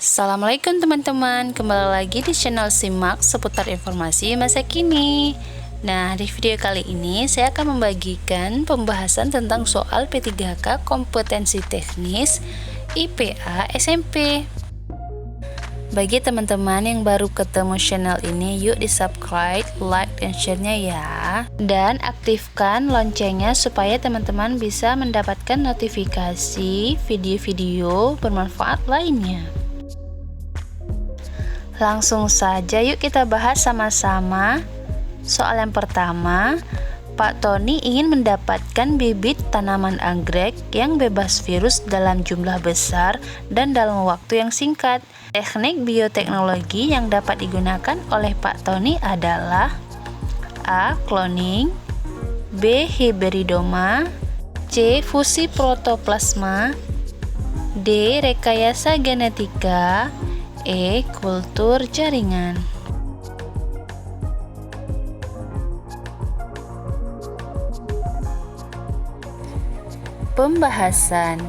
Assalamualaikum teman-teman, kembali lagi di channel Simak seputar informasi masa kini. Nah, di video kali ini saya akan membagikan pembahasan tentang soal P3K kompetensi teknis IPA SMP. Bagi teman-teman yang baru ketemu channel ini, yuk di subscribe, like, dan share-nya ya. Dan aktifkan loncengnya supaya teman-teman bisa mendapatkan notifikasi video-video bermanfaat lainnya. Langsung saja yuk kita bahas sama-sama. Soal yang pertama, Pak Tony ingin mendapatkan bibit tanaman anggrek yang bebas virus dalam jumlah besar dan dalam waktu yang singkat. Teknik bioteknologi yang dapat digunakan oleh Pak Tony adalah A. Cloning, B. Hybridoma, C. Fusi protoplasma, D. Rekayasa genetika, E. Kultur jaringan. Pembahasan.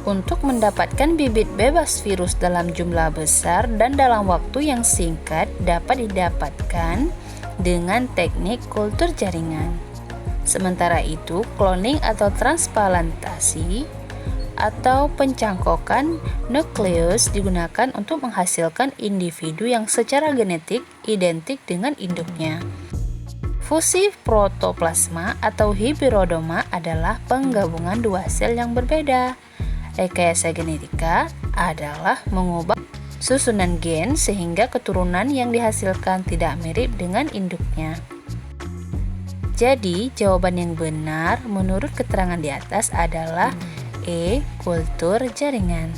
Untuk mendapatkan bibit bebas virus dalam jumlah besar dan dalam waktu yang singkat dapat didapatkan dengan teknik kultur jaringan. Sementara itu, cloning atau transplantasi atau pencangkokan nukleus digunakan untuk menghasilkan individu yang secara genetik identik dengan induknya. Fusi protoplasma atau hybridoma adalah penggabungan dua sel yang berbeda. Rekayasa genetika adalah mengubah susunan gen sehingga keturunan yang dihasilkan tidak mirip dengan induknya. Jadi, jawaban yang benar menurut keterangan di atas adalah E. Kultur jaringan.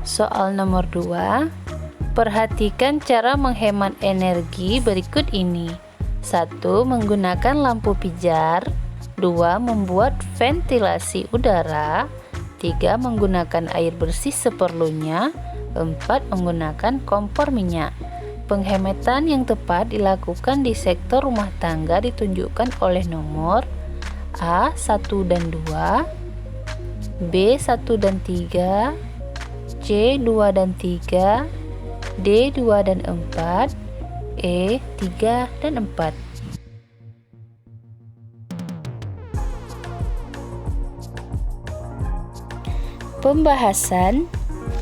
Soal nomor 2. Perhatikan cara menghemat energi berikut ini. 1. Menggunakan lampu pijar. 2. Membuat ventilasi udara. 3. Menggunakan air bersih seperlunya. 4. Menggunakan kompor minyak. Penghematan yang tepat dilakukan di sektor rumah tangga ditunjukkan oleh nomor A. 1 dan 2, B. 1 dan 3, C. 2 dan 3, D. 2 dan 4, E. 3 dan 4. Pembahasan.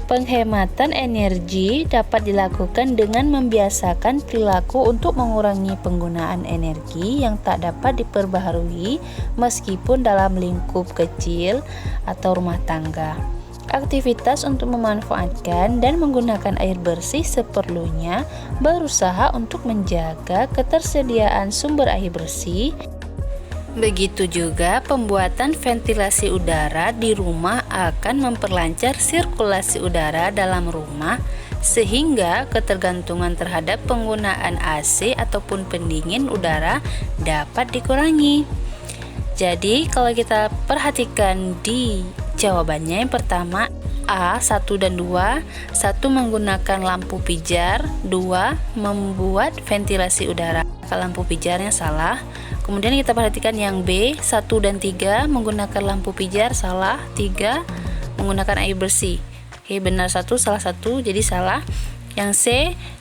Penghematan energi dapat dilakukan dengan membiasakan perilaku untuk mengurangi penggunaan energi yang tak dapat diperbaharui meskipun dalam lingkup kecil atau rumah tangga. Aktivitas untuk memanfaatkan dan menggunakan air bersih seperlunya, berusaha untuk menjaga ketersediaan sumber air bersih. Begitu juga pembuatan ventilasi udara di rumah akan memperlancar sirkulasi udara dalam rumah sehingga ketergantungan terhadap penggunaan AC ataupun pendingin udara dapat dikurangi. Jadi kalau kita perhatikan di jawabannya, yang pertama A. 1 dan 2, 1 menggunakan lampu pijar, 2 membuat ventilasi udara. Lampu pijarnya salah. Kemudian kita perhatikan yang B, 1 dan 3 menggunakan lampu pijar, salah. 3 menggunakan air bersih. Oke, benar 1, salah 1, jadi salah. Yang C,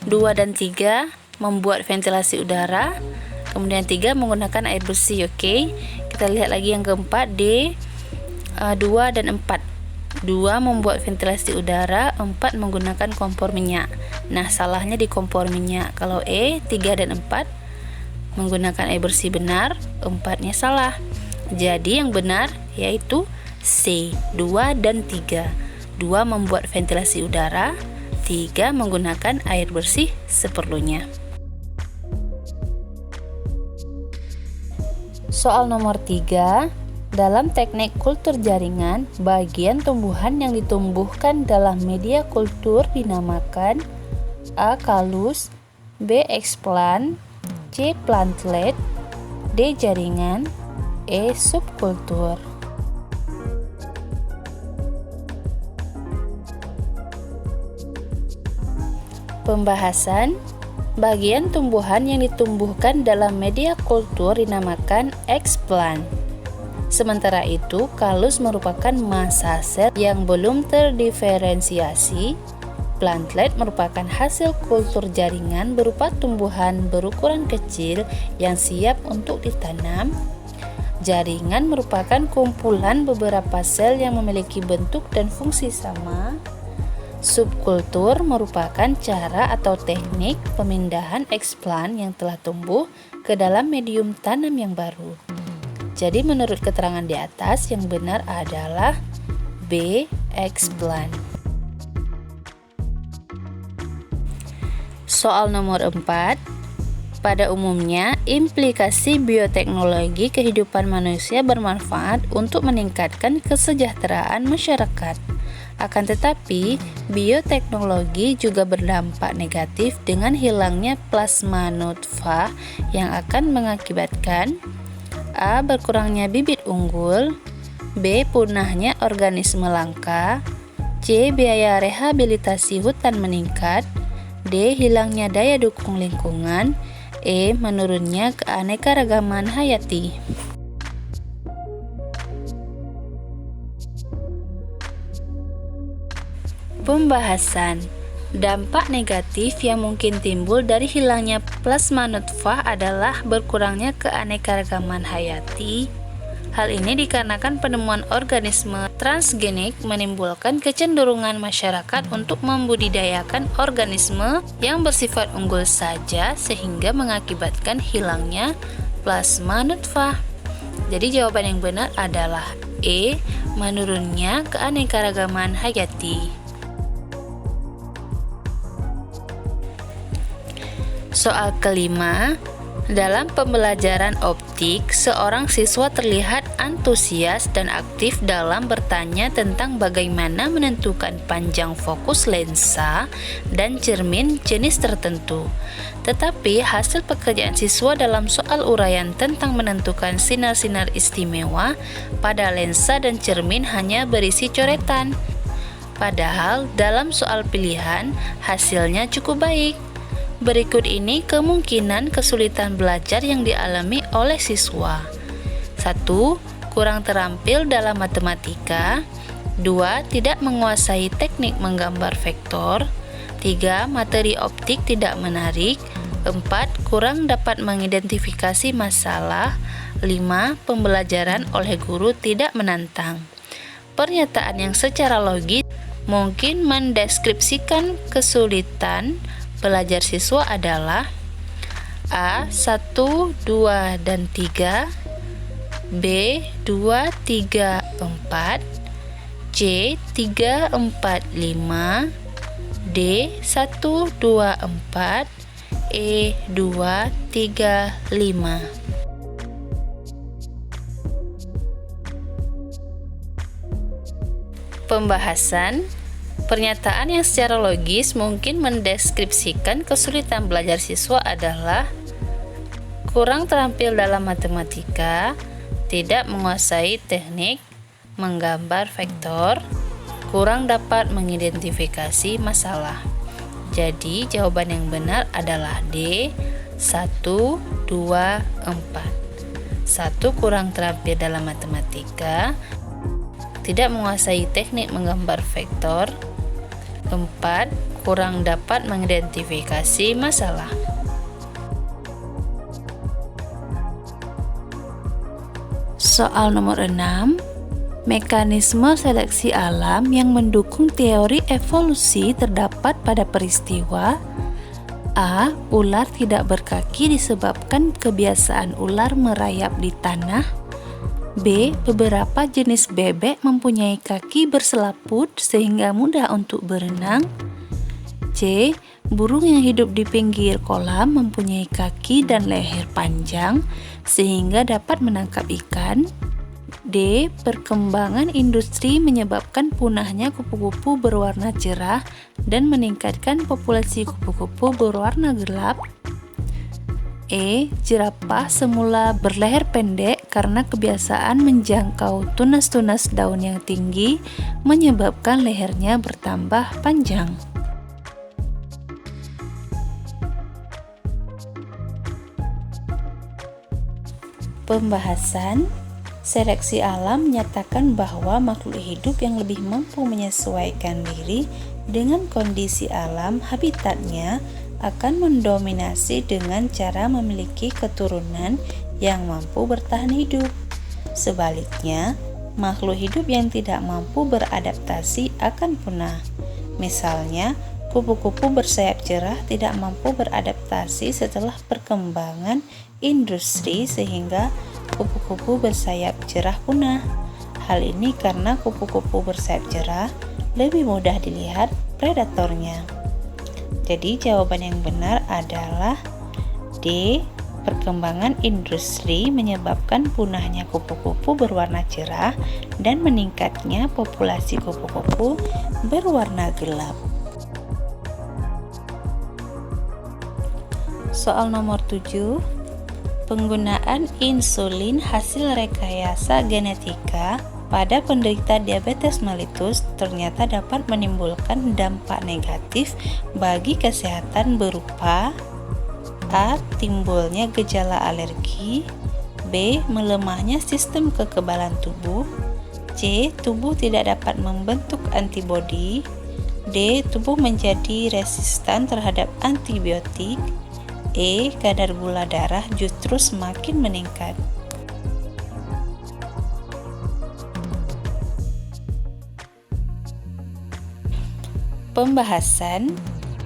2 dan 3 membuat ventilasi udara. Kemudian 3 menggunakan air bersih. Oke, kita lihat lagi yang keempat, D, 2 dan 4. 2 membuat ventilasi udara, 4 menggunakan kompor minyak. Nah, salahnya di kompor minyak. Kalau E, 3 dan 4 menggunakan air bersih benar, 4-nya salah. Jadi yang benar yaitu C, 2 dan 3. 2 membuat ventilasi udara, 3 menggunakan air bersih seperlunya. Soal nomor 3. Dalam teknik kultur jaringan, bagian tumbuhan yang ditumbuhkan dalam media kultur dinamakan A. Kalus, B. Explant, C. Plantlet, D. Jaringan, E. Subkultur. Pembahasan. Bagian tumbuhan yang ditumbuhkan dalam media kultur dinamakan explant. Sementara itu, kalus merupakan massa sel yang belum terdiferensiasi. Plantlet merupakan hasil kultur jaringan berupa tumbuhan berukuran kecil yang siap untuk ditanam. Jaringan merupakan kumpulan beberapa sel yang memiliki bentuk dan fungsi sama. Subkultur merupakan cara atau teknik pemindahan eksplant yang telah tumbuh ke dalam medium tanam yang baru. Jadi menurut keterangan di atas yang benar adalah B. Explant. Soal nomor 4. Pada umumnya, implikasi bioteknologi kehidupan manusia bermanfaat untuk meningkatkan kesejahteraan masyarakat. Akan tetapi, bioteknologi juga berdampak negatif dengan hilangnya plasma nutfah yang akan mengakibatkan A. Berkurangnya bibit unggul, B. Punahnya organisme langka, C. Biaya rehabilitasi hutan meningkat, D. Hilangnya daya dukung lingkungan, E. Menurunnya keanekaragaman hayati. Pembahasan. Dampak negatif yang mungkin timbul dari hilangnya plasma nutfah adalah berkurangnya keanekaragaman hayati. Hal ini dikarenakan penemuan organisme transgenik menimbulkan kecenderungan masyarakat untuk membudidayakan organisme yang bersifat unggul saja sehingga mengakibatkan hilangnya plasma nutfah. Jadi jawaban yang benar adalah E. Menurunnya keanekaragaman hayati. Soal kelima, dalam pembelajaran optik, seorang siswa terlihat antusias dan aktif dalam bertanya tentang bagaimana menentukan panjang fokus lensa dan cermin jenis tertentu. Tetapi hasil pekerjaan siswa dalam soal uraian tentang menentukan sinar-sinar istimewa pada lensa dan cermin hanya berisi coretan. Padahal dalam soal pilihan, hasilnya cukup baik. Berikut ini kemungkinan kesulitan belajar yang dialami oleh siswa. 1. Kurang terampil dalam matematika. 2. Tidak menguasai teknik menggambar vektor. 3. Materi optik tidak menarik. 4. Kurang dapat mengidentifikasi masalah. 5. Pembelajaran oleh guru tidak menantang. Pernyataan yang secara logis mungkin mendeskripsikan kesulitan belajar siswa adalah A. 1, 2, dan 3, B. 2, 3, 4, C. 3, 4, 5, D. 1, 2, 4, E. 2, 3, 5. Pembahasan. Pernyataan yang secara logis mungkin mendeskripsikan kesulitan belajar siswa adalah kurang terampil dalam matematika, tidak menguasai teknik menggambar vektor, kurang dapat mengidentifikasi masalah. Jadi jawaban yang benar adalah D. 1, 2, 4. 1. Kurang terampil dalam matematika, tidak menguasai teknik menggambar vektor. 4. Kurang dapat mengidentifikasi masalah. Soal nomor 6. Mekanisme seleksi alam yang mendukung teori evolusi terdapat pada peristiwa A. Ular tidak berkaki disebabkan kebiasaan ular merayap di tanah. B. Beberapa jenis bebek mempunyai kaki berselaput sehingga mudah untuk berenang. C. Burung yang hidup di pinggir kolam mempunyai kaki dan leher panjang sehingga dapat menangkap ikan. D. Perkembangan industri menyebabkan punahnya kupu-kupu berwarna cerah dan meningkatkan populasi kupu-kupu berwarna gelap. E. Jerapah semula berleher pendek karena kebiasaan menjangkau tunas-tunas daun yang tinggi menyebabkan lehernya bertambah panjang. Pembahasan. Seleksi alam menyatakan bahwa makhluk hidup yang lebih mampu menyesuaikan diri dengan kondisi alam habitatnya akan mendominasi dengan cara memiliki keturunan yang mampu bertahan hidup. Sebaliknya, makhluk hidup yang tidak mampu beradaptasi akan punah. Misalnya, kupu-kupu bersayap cerah tidak mampu beradaptasi setelah perkembangan industri sehingga kupu-kupu bersayap cerah punah. Hal ini karena kupu-kupu bersayap cerah lebih mudah dilihat predatornya. Jadi jawaban yang benar adalah D. Perkembangan industri menyebabkan punahnya kupu-kupu berwarna cerah dan meningkatnya populasi kupu-kupu berwarna gelap. Soal nomor 7. Penggunaan insulin hasil rekayasa genetika pada penderita diabetes mellitus ternyata dapat menimbulkan dampak negatif bagi kesehatan berupa A. Timbulnya gejala alergi, B. Melemahnya sistem kekebalan tubuh, C. Tubuh tidak dapat membentuk antibodi, D. Tubuh menjadi resistan terhadap antibiotik, E. Kadar gula darah justru semakin meningkat. Pembahasan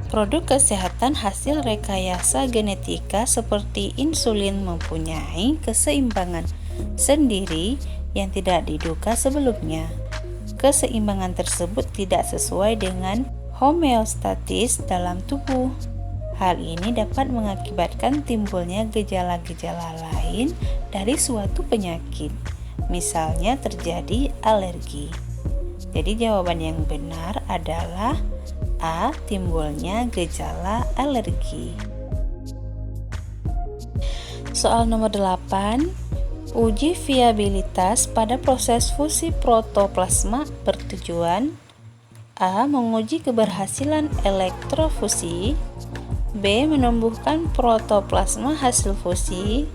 produk kesehatan hasil rekayasa genetika seperti insulin mempunyai keseimbangan sendiri yang tidak diduga sebelumnya. Keseimbangan tersebut tidak sesuai dengan homeostatis dalam tubuh. Hal ini dapat mengakibatkan timbulnya gejala-gejala lain dari suatu penyakit, misalnya terjadi alergi. Jadi jawaban yang benar adalah A. Timbulnya gejala alergi. Soal nomor 8. Uji viabilitas pada proses fusi protoplasma bertujuan A. Menguji keberhasilan elektrofusi, B. Menumbuhkan protoplasma hasil fusi,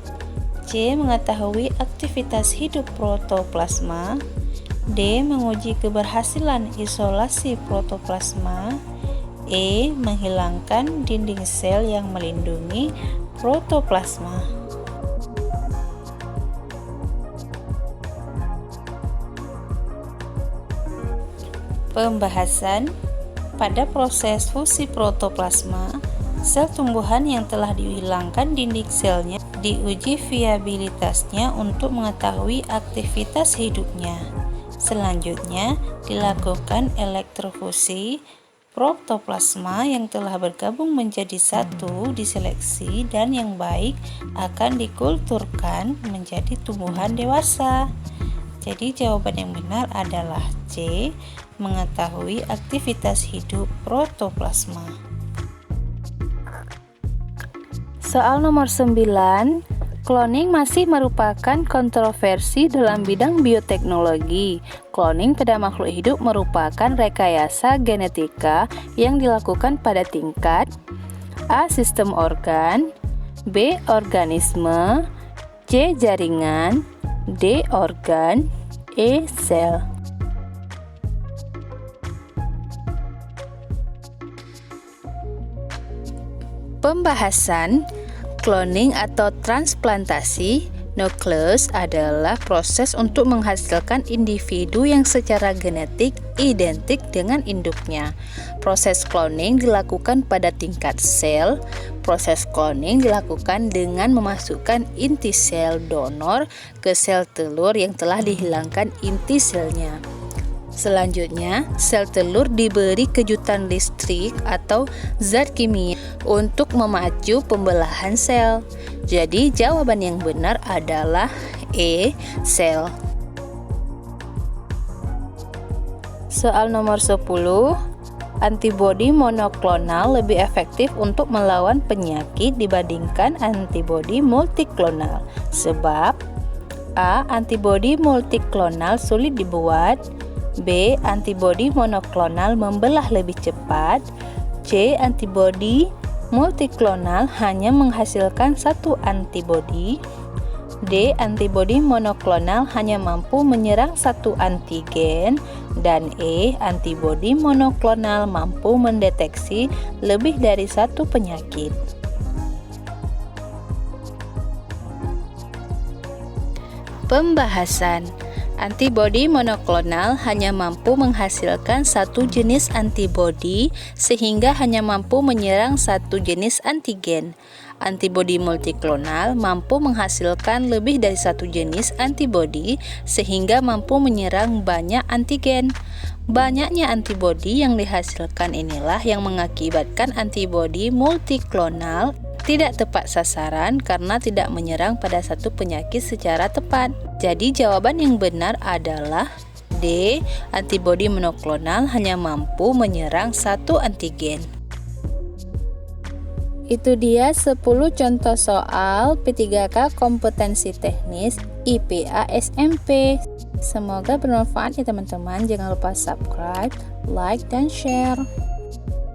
C. Mengetahui aktivitas hidup protoplasma, D. Menguji keberhasilan isolasi protoplasma, E. Menghilangkan dinding sel yang melindungi protoplasma. Pembahasan pada proses fusi protoplasma, sel tumbuhan yang telah dihilangkan dinding selnya diuji viabilitasnya untuk mengetahui aktivitas hidupnya. Selanjutnya, dilakukan elektrofusi protoplasma yang telah bergabung menjadi satu diseleksi dan yang baik akan dikulturkan menjadi tumbuhan dewasa. Jadi jawaban yang benar adalah C. Mengetahui aktivitas hidup protoplasma. Soal nomor 9. Cloning masih merupakan kontroversi dalam bidang bioteknologi. Cloning pada makhluk hidup merupakan rekayasa genetika yang dilakukan pada tingkat A. Sistem organ, B. Organisme, C. Jaringan, D. Organ, E. Sel. Pembahasan cloning atau transplantasi nukleus adalah proses untuk menghasilkan individu yang secara genetik identik dengan induknya. Proses cloning dilakukan pada tingkat sel. Proses cloning dilakukan dengan memasukkan inti sel donor ke sel telur yang telah dihilangkan inti selnya. Selanjutnya, sel telur diberi kejutan listrik atau zat kimia untuk memacu pembelahan sel. Jadi, jawaban yang benar adalah E. Sel. Soal nomor 10. Antibodi monoklonal lebih efektif untuk melawan penyakit dibandingkan antibodi multiklonal. Sebab A. Antibodi multiklonal sulit dibuat, B. Antibodi monoklonal membelah lebih cepat, C. Antibodi multiklonal hanya menghasilkan satu antibodi, D. Antibodi monoklonal hanya mampu menyerang satu antigen. Dan E. Antibodi monoklonal mampu mendeteksi lebih dari satu penyakit. Pembahasan. Antibodi monoklonal hanya mampu menghasilkan satu jenis antibodi sehingga hanya mampu menyerang satu jenis antigen. Antibodi multiklonal mampu menghasilkan lebih dari satu jenis antibodi sehingga mampu menyerang banyak antigen. Banyaknya antibodi yang dihasilkan inilah yang mengakibatkan antibodi multiklonal tidak tepat sasaran karena tidak menyerang pada satu penyakit secara tepat. Jadi jawaban yang benar adalah D. Antibodi monoklonal hanya mampu menyerang satu antigen. Itu dia 10 contoh soal P3K kompetensi teknis IPA SMP. Semoga bermanfaat ya teman-teman. Jangan lupa subscribe, like, dan share.